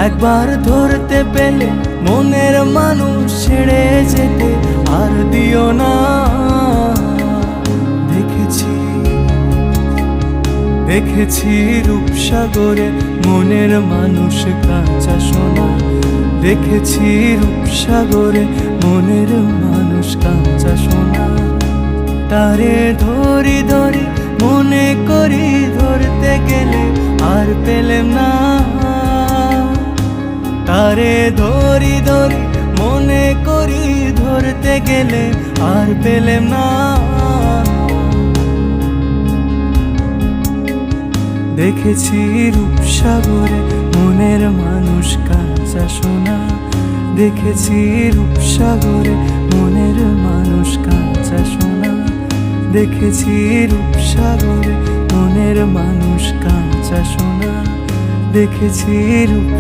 একবার ধরতে পেলে মনের মানুষ ছেড়ে যেতে আর দিও না। দেখেছি দেখেছি রূপসাগরে মনের মানুষ কাঁচা সোনা। দেখেছি রূপসাগরে মনের মানুষ কাঁচা সোনা। তারে ধরি ধরি মনে করি ধরতে গেলে আর পেলেম না। তারে ধরি ধরি মনে করি ধরতে গেলে আর পেলেম না। দেখেছি রূপসাগরে মনের মানুষ কাঁচা সোনা। দেখেছি রূপসাগরে মনের মানুষ কাঁচা সোনা। দেখেছি রূপসাগরে মনের মানুষ কাঁচা সোনা। দেখেছি রূপ